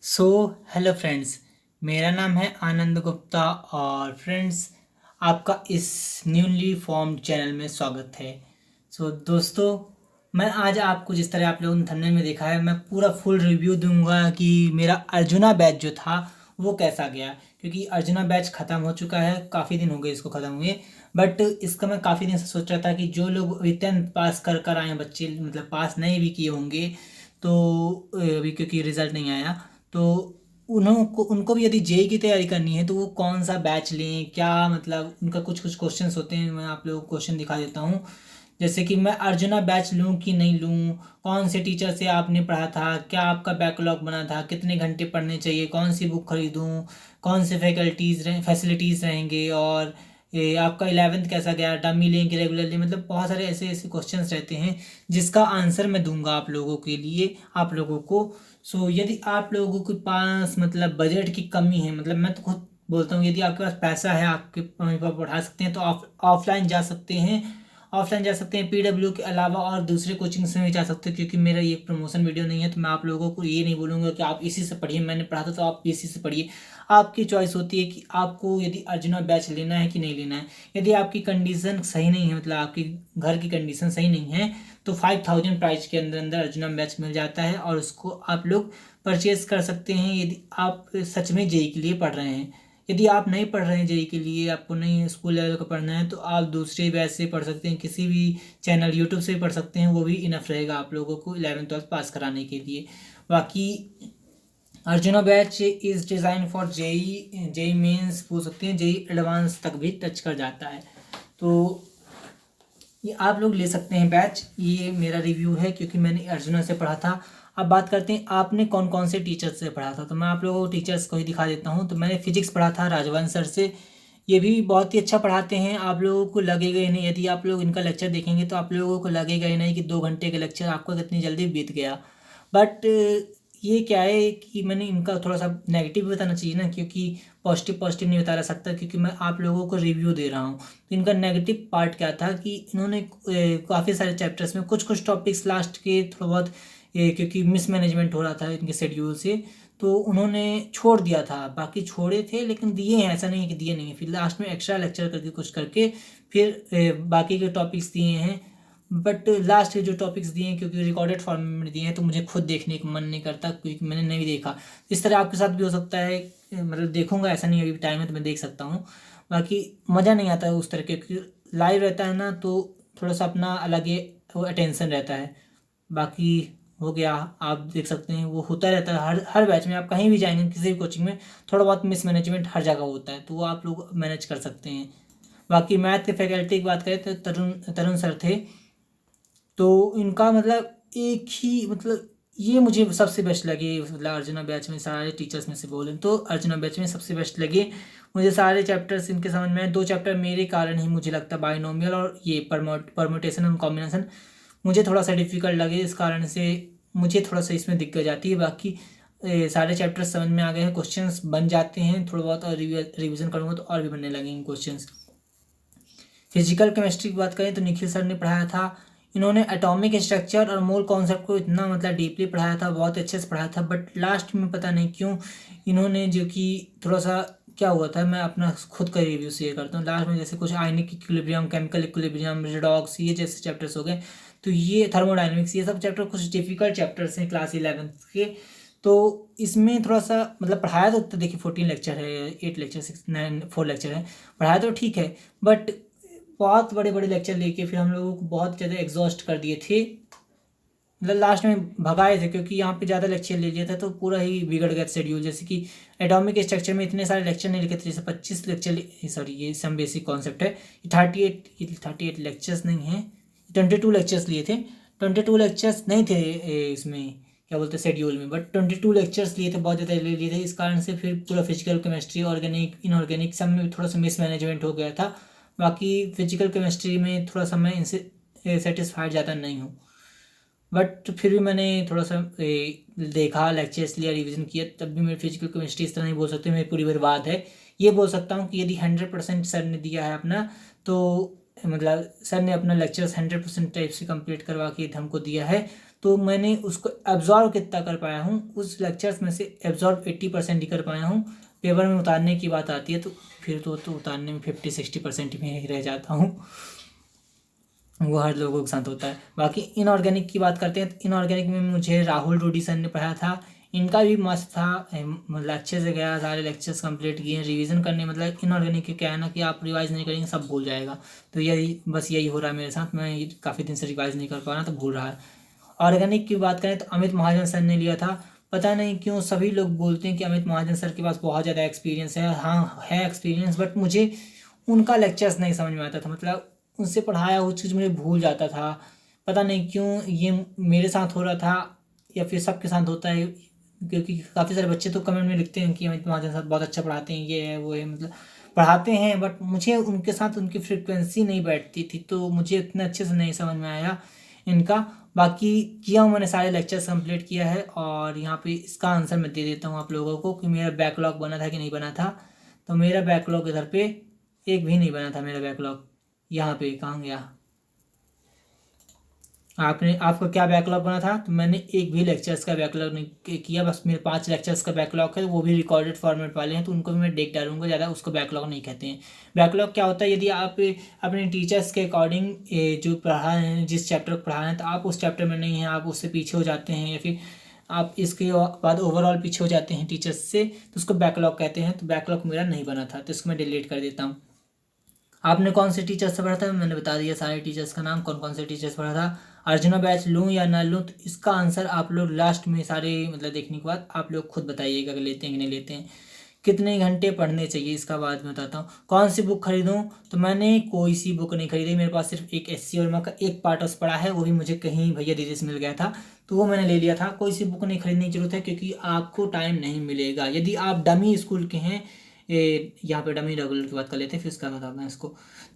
So hello friends. मेरा नाम है आनंद गुप्ता और फ्रेंड्स आपका इस न्यूली फॉर्म्ड चैनल में स्वागत है। दोस्तों, मैं आज आपको जिस तरह आप लोगों ने थंबनेल में देखा है, मैं पूरा फुल रिव्यू दूंगा कि मेरा अर्जुना बैच जो था वो कैसा गया। क्योंकि अर्जुना बैच ख़त्म हो चुका है, काफ़ी दिन हो गए इसको ख़त्म हुए। बट इसका मैं काफ़ी दिन से सोच रहा था कि जो लोग अभी 10th पास कर कर आए हैं बच्चे, मतलब पास नहीं भी किए होंगे, तो अभी क्योंकि रिज़ल्ट नहीं आया, तो उनको उनको भी यदि जेई की तैयारी करनी है तो वो कौन सा बैच लें, क्या मतलब उनका कुछ कुछ क्वेश्चंस होते हैं। मैं आप लोगों को क्वेश्चन दिखा देता हूँ। जैसे कि मैं अर्जुना बैच लूँ कि नहीं लूँ, कौन से टीचर से आपने पढ़ा था, क्या आपका बैकलॉग बना था, कितने घंटे पढ़ने चाहिए, कौन सी बुक खरीदूँ, कौन से फैसिलिटीज़ रहेंगे, और ये आपका 11th कैसा गया, डमी लेंगे रेगुलरली, मतलब बहुत सारे ऐसे ऐसे क्वेश्चंस रहते हैं जिसका आंसर मैं दूंगा आप लोगों के लिए, आप लोगों को। यदि आप लोगों के पास मतलब बजट की कमी है, मतलब मैं तो खुद बोलता हूँ, यदि आपके पास पैसा है, आपके मम्मी पापा पढ़ा सकते हैं, तो आप ऑफलाइन जा सकते हैं। ऑफलाइन जा सकते हैं, पीडब्ल्यू के अलावा और दूसरे कोचिंग में भी जा सकते हैं। क्योंकि मेरा ये प्रमोशन वीडियो नहीं है, तो मैं आप लोगों को ये नहीं बोलूँगा कि आप इसी से पढ़िए, मैंने पढ़ा था तो आप इसी से पढ़िए। आपकी चॉइस होती है कि आपको यदि अर्जुना बैच लेना है कि नहीं लेना है। यदि आपकी कंडीशन सही नहीं है, मतलब आपकी घर की कंडीशन सही नहीं है, तो 5000 प्राइस के अंदर अंदर अर्जुना बैच मिल जाता है और उसको आप लोग परचेज कर सकते हैं यदि आप सच में जेई के लिए पढ़ रहे हैं। यदि आप नहीं पढ़ रहे हैं जेई के लिए, आपको नहीं स्कूल लेवल का पढ़ना है, तो आप दूसरे बैच से पढ़ सकते हैं, किसी भी चैनल यूट्यूब से भी पढ़ सकते हैं, वो भी इनफ रहेगा आप लोगों को 11th 12th पास कराने के लिए। बाकी Arjuna batch is design for JEE, JEE mains बोल सकते हैं, जेई एडवांस तक भी टच कर जाता है। तो ये आप लोग ले सकते हैं बैच। ये मेरा रिव्यू है क्योंकि मैंने अर्जुना से पढ़ा था। अब बात करते हैं आपने कौन कौन से टीचर्स से पढ़ा था, तो मैं आप लोगों को टीचर्स को ही दिखा देता हूँ। तो मैंने फिजिक्स पढ़ा था राजवंश सर से। ये भी बहुत ही अच्छा पढ़ाते हैं, आप लोगों को लगेगा ही नहीं। यदि आप लोग इनका लेक्चर देखेंगे तो आप लोगों को लगेगा ही नहीं कि 2 घंटे का लेक्चर आपका कितनी जल्दी बीत गया। बट ये क्या है कि मैंने इनका थोड़ा सा नेगेटिव भी बताना चाहिए ना, क्योंकि पॉजिटिव पॉजिटिव नहीं बता सकता, क्योंकि मैं आप लोगों को रिव्यू दे रहा हूँ। तो इनका नेगेटिव पार्ट क्या था कि इन्होंने काफ़ी सारे चैप्टर्स में कुछ कुछ टॉपिक्स लास्ट के थोड़ा बहुत क्योंकि मिसमैनेजमेंट हो रहा था इनके शेड्यूल से, तो उन्होंने छोड़ दिया था। बाकी छोड़े थे लेकिन दिए हैं, ऐसा नहीं है कि दिए नहीं है। फिर लास्ट में एक्स्ट्रा लेक्चर करके कुछ करके फिर बाकी के टॉपिक्स दिए हैं। बट लास्ट के जो टॉपिक्स दिए हैं, क्योंकि रिकॉर्डेड फॉर्म में दिए हैं, तो मुझे खुद देखने का मन नहीं करता क्योंकि मैंने नहीं देखा। इस तरह आपके साथ भी हो सकता है, मतलब देखूंगा, ऐसा नहीं है, अभी टाइम है तो मैं देख सकता हूँ। बाकी मज़ा नहीं आता है उस तरह के, क्योंकि लाइव रहता है ना, तो थोड़ा सा अपना अलग ही वो अटेंशन रहता है। बाकी हो गया, आप देख सकते हैं वो होता रहता है हर हर बैच में। आप कहीं भी जाएंगे, किसी भी कोचिंग में थोड़ा बहुत मिसमैनेजमेंट हर जगह होता है, तो वो आप लोग मैनेज कर सकते हैं। बाकी मैथ के फैकल्टी की बात करें तो तरुण तरुण सर थे। तो इनका मतलब एक ही मतलब ये मुझे सबसे बेस्ट लगे, मतलब अर्जुना बैच में सारे टीचर्स में से बोलें तो अर्जुना बैच में सबसे बेस्ट लगे मुझे। सारे चैप्टर्स इनके समझ में आए। 2 चैप्टर मेरे कारण ही मुझे लगता है, बाइनोमियल और ये परम्यूटेशन एंड कॉम्बिनेशन, मुझे थोड़ा सा डिफिकल्ट लगे, इस कारण से मुझे थोड़ा सा इसमें दिक्कत जाती है। बाकी सारे चैप्टर्स समझ में आ गए हैं, क्वेश्चंस बन जाते हैं थोड़ा बहुत, और रिविजन करूँगा तो और भी बनने लगेंगे क्वेश्चंस। फिजिकल केमिस्ट्री की बात करें तो निखिल सर ने पढ़ाया था। इन्होंने एटॉमिक स्ट्रक्चर और मोल कॉन्सेप्ट को इतना मतलब डीपली पढ़ाया था, बहुत अच्छे से पढ़ाया था। बट लास्ट में पता नहीं क्यों इन्होंने जो कि थोड़ा सा क्या हुआ था, मैं अपना खुद का रिव्यू शेयर करता हूँ। लास्ट में जैसे कुछ ionic equilibrium, chemical equilibrium, redox, ये जैसे चैप्टर्स हो गए, तो ये थर्मोडाइनमिक्स, ये सब चैप्टर कुछ डिफिकल्ट चैप्टर्स हैं क्लास 11th के। तो इसमें थोड़ा सा मतलब पढ़ाया तो देखिए 14 लेक्चर है, 8 लेक्चर, 4 लेक्चर है, पढ़ाया तो ठीक है। बट बहुत बड़े बड़े लेक्चर लेके फिर हम लोगों को बहुत ज़्यादा एग्जॉस्ट कर दिए थे, मतलब लास्ट में भगाए थे, क्योंकि यहाँ पे ज़्यादा लेक्चर ले लिया था तो पूरा ही बिगड़ गया शेड्यूल। जैसे कि एटॉमिक स्ट्रक्चर में इतने सारे लेक्चर नहीं लिखे थे, जैसे 25 लेक्चर, सॉरी ये सम बेसिक कॉन्सेप्ट है, 38 लेक्चर्स नहीं है, 22 लेक्चर्स लिए थे। 22 लेक्चर्स नहीं थे इसमें क्या बोलते हैं शेड्यूल में, बट 22 लेक्चर्स लिए थे, बहुत ज़्यादा ले लिए थे। इस कारण से फिर पूरा फिजिकल केमिस्ट्री, ऑर्गेनिक, इनऑर्गेनिक सब में थोड़ा सा मिसमैनेजमेंट हो गया था। बाकी फिजिकल केमिस्ट्री में थोड़ा सा मैं इनसे सेटिस्फाइड ज़्यादा नहीं हूँ। बट फिर भी मैंने थोड़ा सा देखा, लेक्चर्स लिया, रिवीजन किया, तब भी मेरी फिजिकल केमिस्ट्री इस तरह नहीं बोल सकते मेरी पूरी बर्बाद है। ये बोल सकता हूँ कि यदि 100% सर ने दिया है अपना, तो मतलब सर ने अपना लेक्चर्स 100% टाइप से कंप्लीट करवा के हमको दिया है, तो मैंने उसको एब्जॉर्व कितना कर पाया हूँ, उस लेक्चर्स में से एब्जॉर्व 80% ही कर पाया हूँ। पेपर में उतारने की बात आती है तो फिर तो उतारने में 50-60% में ही रह जाता हूँ। वो हर लोगों के साथ होता है। बाकी इनऑर्गेनिक की बात करते हैं तो इनऑर्गेनिक में मुझे राहुल रूडी सर ने पढ़ाया था। इनका भी मस्त था, मतलब अच्छे से गया, सारे लेक्चर्स कंप्लीट किए। रिवीजन करने मतलब इनऑर्गेनिक के क्या है ना कि आप रिवाइज नहीं करेंगे सब भूल जाएगा। तो यही हो रहा है मेरे साथ। मैं काफ़ी दिन से रिवाइज नहीं कर पा रहा तो भूल रहा है। ऑर्गेनिक की बात करें तो अमित महाजन सर ने लिया था। पता नहीं क्यों सभी लोग बोलते हैं कि अमित महाजन सर के पास बहुत ज़्यादा एक्सपीरियंस है। हाँ है एक्सपीरियंस, बट मुझे उनका लेक्चर्स नहीं समझ में आता था। मतलब उनसे पढ़ाया हुआ चीज़ मुझे भूल जाता था। पता नहीं क्यों ये मेरे साथ हो रहा था या फिर सबके साथ होता है, क्योंकि काफ़ी सारे बच्चे तो कमेंट में लिखते हैं कि अमित महाजन सर बहुत अच्छा पढ़ाते हैं, ये है वो है, मतलब पढ़ाते हैं, बट मुझे उनके साथ उनकी फ्रिक्वेंसी नहीं बैठती थी, तो मुझे इतना अच्छे से नहीं समझ में आया इनका। बाकी किया हूँ मैंने, सारे लेक्चर्स कंप्लीट किया है। और यहाँ पे इसका आंसर मैं दे देता हूँ आप लोगों को कि मेरा बैकलॉग बना था कि नहीं बना था। तो मेरा बैकलॉग इधर पे एक भी नहीं बना था। मेरा बैकलॉग यहाँ पे कहाँ गया? आपका क्या बैकलॉग बना था? तो मैंने एक भी लेक्चर्स का बैकलॉग नहीं किया। बस मेरे 5 लेक्चर्स का बैकलॉग है, वो भी रिकॉर्डेड फॉर्मेट वाले हैं, तो उनको भी मैं देख डालूंगा। ज़्यादा उसको बैकलॉग नहीं कहते हैं। बैकलॉग क्या होता है, यदि आप अपने टीचर्स के अकॉर्डिंग जो पढ़ा है, जिस चैप्टर को पढ़ा है, तो आप उस चैप्टर में नहीं हैं, आप उससे पीछे हो जाते हैं, या फिर आप इसके बाद ओवरऑल पीछे हो जाते हैं टीचर्स से, तो उसको बैकलॉग कहते हैं। तो बैकलॉग मेरा नहीं बना था, तो इसको मैं डिलीट कर देता हूँ। आपने कौन से टीचर्स से पढ़ा था? मैंने बता दिया सारे टीचर्स का नाम, कौन कौन से टीचर्स पढ़ा था। अर्जुना बैच लूँ या ना लूँ, तो इसका आंसर आप लोग लास्ट में सारे मतलब देखने के बाद आप लोग खुद बताइएगा कि लेते हैं कि नहीं लेते हैं। कितने घंटे पढ़ने चाहिए, इसका बाद में बताता हूँ। कौन सी बुक खरीदूँ? तो मैंने कोई सी बुक नहीं खरीदी। मेरे पास सिर्फ एक एस सी वर्मा का एक पार्ट पड़ा है, वो भी मुझे कहीं भैया दीदी से मिल गया था, तो वो मैंने ले लिया था। कोई सी बुक नहीं खरीदने की जरूरत है, क्योंकि आपको टाइम नहीं मिलेगा। यदि आप डमी स्कूल के हैं, यहाँ पे डमी रेगुलर की बात कर लेते हैं, फिर उसका बताता हूँ इसको।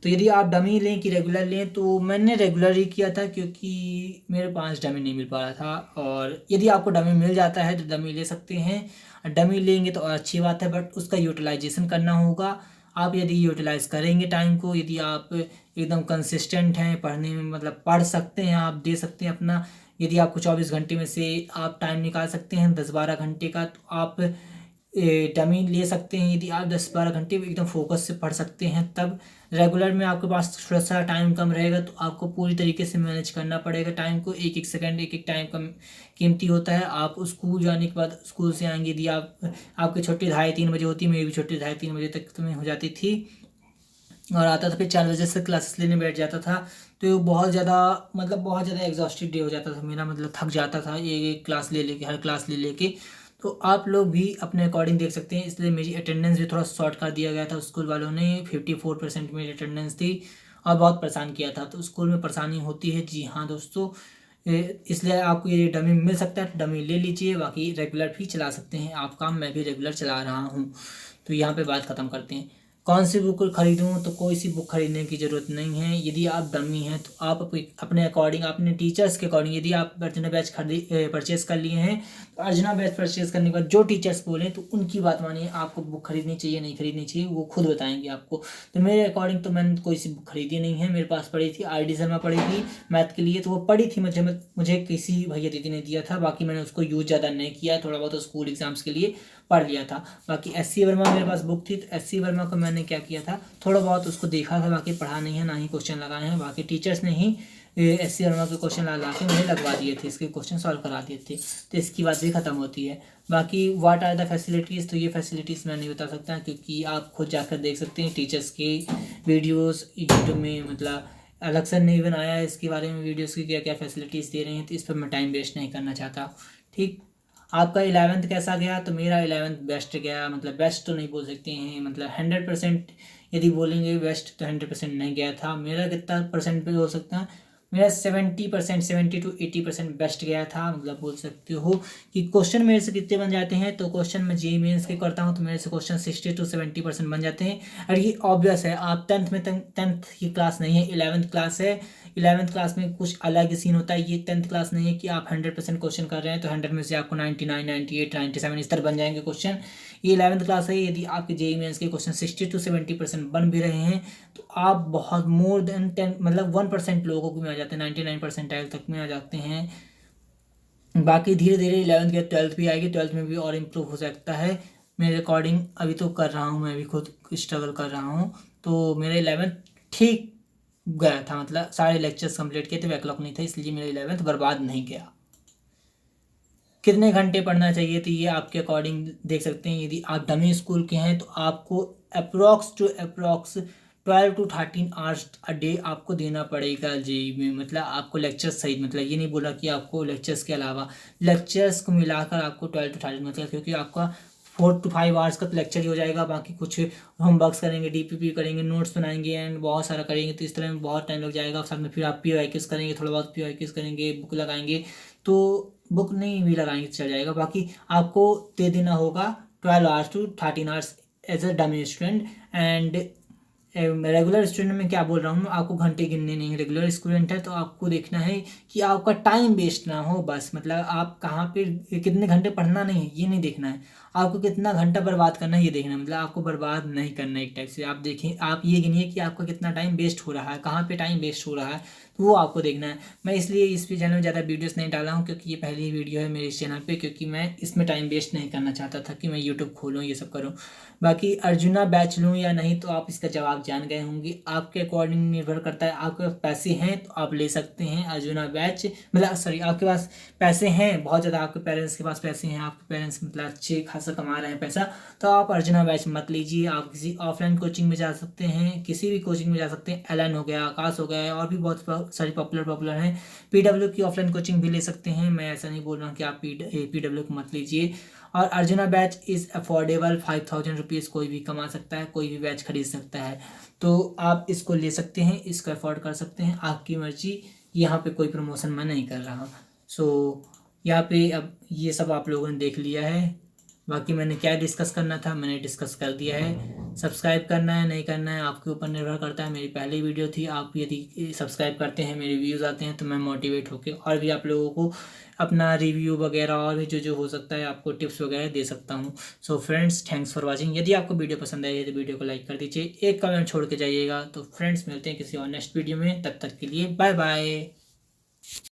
तो यदि आप डमी लें कि रेगुलर लें, तो मैंने रेगुलर ही किया था, क्योंकि मेरे पास डमी नहीं मिल पा रहा था। और यदि आपको डमी मिल जाता है तो डमी ले सकते हैं। डमी लेंगे तो और अच्छी बात है, बट उसका यूटिलाइजेशन करना होगा। आप यदि यूटिलाइज करेंगे टाइम को, यदि आप एकदम कंसिस्टेंट हैं पढ़ने में, मतलब पढ़ सकते हैं, आप दे सकते हैं अपना। यदि आपको 24 घंटे में से आप टाइम निकाल सकते हैं 10-12 घंटे का, तो आप डमी ले सकते हैं। यदि आप 10-12 घंटे एकदम फोकस से पढ़ सकते हैं, तब रेगुलर में आपके पास थोड़ा सा टाइम कम रहेगा, तो आपको पूरी तरीके से मैनेज करना पड़ेगा टाइम को। एक एक सेकंड, एक एक टाइम कम कीमती होता है। आप स्कूल जाने के बाद, स्कूल से आएंगे, यदि आपकी छुट्टी 2:30-3 बजे होती, मेरी भी छुट्टी 2:30-3 बजे तक तो में हो जाती थी, और आता था फिर 4 बजे से क्लासेस लेने बैठ जाता था। तो बहुत ज़्यादा मतलब बहुत ज़्यादा एग्जॉस्टेड डे हो जाता था मेरा, मतलब थक जाता था एक क्लास ले लेके, हर क्लास ले लेके। तो आप लोग भी अपने अकॉर्डिंग देख सकते हैं। इसलिए मेरी अटेंडेंस भी थोड़ा शॉर्ट कर दिया गया था स्कूल वालों ने। 54% मेरी अटेंडेंस थी और बहुत परेशान किया था। तो स्कूल में परेशानी होती है, जी हाँ दोस्तों। इसलिए आपको ये डमी मिल सकता है तो डमी ले लीजिए। बाकी रेगुलर भी चला सकते हैं आप काम, मैं भी रेगुलर चला रहा हूँ। तो यहाँ पे बात ख़त्म करते हैं। कौन सी बुक खरीदूँ? तो कोई सी बुक खरीदने की ज़रूरत नहीं है। यदि आप डमी हैं तो आप अपने अकॉर्डिंग, अपने टीचर्स के अकॉर्डिंग, यदि आप अर्जुना बैच परचेज़ कर लिए हैं, तो अर्जुना बैच परचेज़ करने के बाद जो टीचर्स बोलें तो उनकी बात मानिए। आपको बुक खरीदनी चाहिए नहीं खरीदनी चाहिए, वो खुद बताएंगे आपको। तो मेरे अकॉर्डिंग तो मैंने कोई सी बुक खरीदी नहीं है। मेरे पास पड़ी थी RD शर्मा पड़ी थी मैथ के लिए, तो वो पड़ी थी मुझे किसी भैया दीदी ने दिया था। बाकी मैंने उसको यूज़ ज़्यादा नहीं किया, थोड़ा बहुत स्कूल एग्जाम्स के लिए पढ़ लिया था। बाकी SC वर्मा मेरे पास बुक थी, तो SC वर्मा को मैंने क्या किया था, थोड़ा बहुत उसको देखा था, बाकी पढ़ा नहीं है, ना ही क्वेश्चन लगाए हैं। बाकी टीचर्स ने ही SC वर्मा के क्वेश्चन ला के मुझे लगवा दिए थे, इसके क्वेश्चन सॉल्व करा दिए थे। तो इसकी बात भी ख़त्म होती है। बाकी व्हाट आर द फैसिलिटीज़, तो ये फैसिलिटीज़ मैं नहीं बता सकता, क्योंकि आप खुद जाकर देख सकते हैं टीचर्स के वीडियोज़ यूट्यूब में। मतलब अलग से नहीं बनाया है इसके बारे में वीडियोज़ की क्या क्या फैसिलिटीज़ दे रहे हैं, तो इस पर मैं टाइम वेस्ट नहीं करना चाहता। ठीक। आपका 11th कैसा गया? तो मेरा 11th बेस्ट गया। मतलब बेस्ट तो नहीं बोल सकते हैं, मतलब 100% यदि बोलेंगे बेस्ट, तो 100% नहीं गया था। मेरा कितना परसेंट पे हो सकता है? मेरा 70%, 70 to 80% बेस्ट गया था। मतलब बोल सकते हो कि क्वेश्चन मेरे से कितने बन जाते हैं, तो क्वेश्चन मैं JEE मेंस के करता हूँ, तो मेरे से क्वेश्चन 60 to 70% बन जाते हैं। और ये ऑब्वियस है, आप 10th की क्लास नहीं है, 11th क्लास है। 11th क्लास में कुछ अलग ही सीन होता है। ये 10th क्लास नहीं है कि आप 100% क्वेश्चन कर रहे हैं तो 100 में से आपको 99, 98, 97 इस तरह बन जाएंगे क्वेश्चन। ये 11th क्लास है। यदि आपके JEE मेंस के क्वेश्चन 60 to 70% बन भी रहे हैं, तो आप बहुत मोर देन 10 मतलब 1% लोगों को में आ जाते हैं, 99 परसेंटाइल तक में आ जाते हैं। बाकी धीरे धीरे 11th के 12th भी आएगी, 12th में भी और इम्प्रूव हो सकता है मेरे अकॉर्डिंग। अभी तो कर रहा हूँ, मैं भी खुद स्ट्रगल कर रहा हूँ। तो मेरे 11th ठीक गया था, मतलब सारे लेक्चर्स कंप्लीट किए थे, बैकलॉग नहीं था, इसलिए मेरा 11th बर्बाद नहीं गया। कितने घंटे पढ़ना चाहिए तो ये आपके अकॉर्डिंग देख सकते हैं। यदि आप डमी स्कूल के हैं तो आपको approx 12 to 13 hours a day आपको देना पड़ेगा जेई में। मतलब आपको लेक्चर्स सहित, मतलब ये नहीं बोला कि आपको लेक्चर्स के अलावा, लेक्चर्स को मिलाकर आपको 12 to 13, मतलब क्योंकि आपका 4 to 5 आवर्स का तो लेक्चर ही हो जाएगा। बाकी कुछ होमवर्क्स करेंगे, डीपीपी करेंगे, नोट्स बनाएंगे एंड बहुत सारा करेंगे, तो इस तरह में बहुत टाइम लग जाएगा। साथ में फिर आप पीओआईक्यूज करेंगे, थोड़ा बहुत पीओआईक्यूज करेंगे, बुक लगाएंगे, तो बुक नहीं भी लगाएंगे चल जाएगा। बाकी आपको दे देना होगा 12 to 13 hours as a dummy student. And regular student में क्या बोल रहा हूँ, आपको घंटे गिनने नहीं। रेगुलर स्टूडेंट है तो आपको देखना है कि आपका टाइम वेस्ट ना हो, बस मतलब आप कहाँ पे कितने घंटे पढ़ना नहीं है ये नहीं देखना है, आपको कितना घंटा बर्बाद करना है ये देखना है। मतलब आपको बर्बाद नहीं करना है एक टाइप से। आप देखें, आप ये गिनिए कि आपका कितना टाइम वेस्ट हो रहा है, कहाँ पे टाइम वेस्ट हो रहा है, तो वो आपको देखना है। मैं इसलिए इस चैनल में ज़्यादा वीडियोस नहीं डाला हूँ, क्योंकि ये पहली वीडियो है मेरे इस चैनल पे, क्योंकि मैं इसमें टाइम वेस्ट नहीं करना चाहता था कि मैं यूट्यूब खोलूँ ये सब करूँ। बाकी अर्जुना बैच लूँ या नहीं तो आप इसका जवाब जान गए होंगे। आपके अकॉर्डिंग निर्भर करता है, आपके पास पैसे हैं तो आप ले सकते हैं अर्जुना बैच, मतलब सॉरी, आपके पास पैसे हैं बहुत ज़्यादा, आपके पेरेंट्स के पास पैसे हैं, आपके पेरेंट्स मतलब अच्छे खासा कमा रहे हैं पैसा, तो आप अर्जुना बैच मत लीजिए। आप किसी ऑफलाइन कोचिंग में जा सकते हैं, किसी भी कोचिंग में जा सकते हैं। एलन हो गया, आकाश हो गया, और भी बहुत सारी पॉपुलर हैं। पीडब्ल्यू की ऑफलाइन कोचिंग भी ले सकते हैं। मैं ऐसा नहीं बोल रहा हूँ कि आप पीडब्ल्यू को मत लीजिए। और arjuna batch is affordable, 5000 rupees कोई भी कमा सकता है, कोई भी बैच खरीद सकता है, तो आप इसको ले सकते हैं, इसको अफोर्ड कर सकते हैं, आपकी मर्जी। यहाँ पे कोई प्रमोशन मैं नहीं कर रहा। सो यहाँ पे अब ये सब आप लोगों ने देख लिया है। बाकी मैंने क्या डिस्कस करना था मैंने डिस्कस कर दिया है। सब्सक्राइब करना है नहीं करना है आपके ऊपर निर्भर करता है। मेरी पहली वीडियो थी, आप यदि सब्सक्राइब करते हैं, मेरे व्यूज़ आते हैं, तो मैं मोटिवेट होकर और भी आप लोगों को अपना रिव्यू वगैरह और भी जो जो हो सकता है आपको टिप्स वगैरह दे सकता हूँ। So friends, thanks for watching. यदि आपको वीडियो पसंद आई है तो वीडियो को लाइक कर दीजिए, एक कमेंट छोड़ के जाइएगा। तो फ्रेंड्स, मिलते हैं किसी और नेक्स्ट वीडियो में, तब तक के लिए बाय बाय।